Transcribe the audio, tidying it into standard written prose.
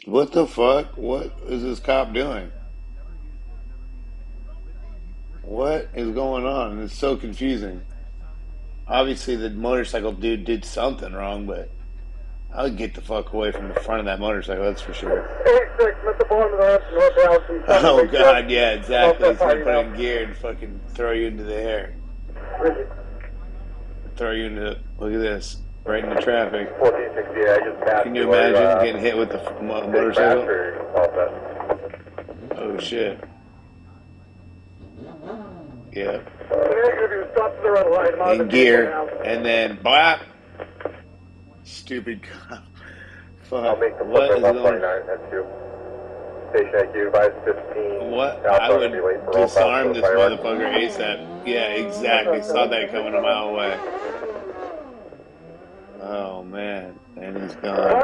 What the fuck? What is this cop doing? What is going on? It's so confusing. Obviously, the motorcycle dude did something wrong, but I would get the fuck away from the front of that motorcycle, that's for sure. 86, Mr. Bond, northbound, Oh, 7 God, yeah, exactly. Northwest He's gonna Party put it now. in gear and fucking throw you into the air. Throw you into, look at this, right into traffic. 1460, I just passed Can you you. Are you, imagine getting hit with the getting crashed motorcycle? or all set? Oh, shit. Yeah. Negative, you stop to the red light. I'm on the In vehicle gear, now. and then, blah! Stupid cop. I'll Fuck. make the What footprint is off going? 29, that's you. Station IQ, 515, What? I southbound, be would late for roll call for disarm the this fireworks. motherfucker ASAP. Yeah, exactly. Saw that coming a mile away. Oh man, and he's gone.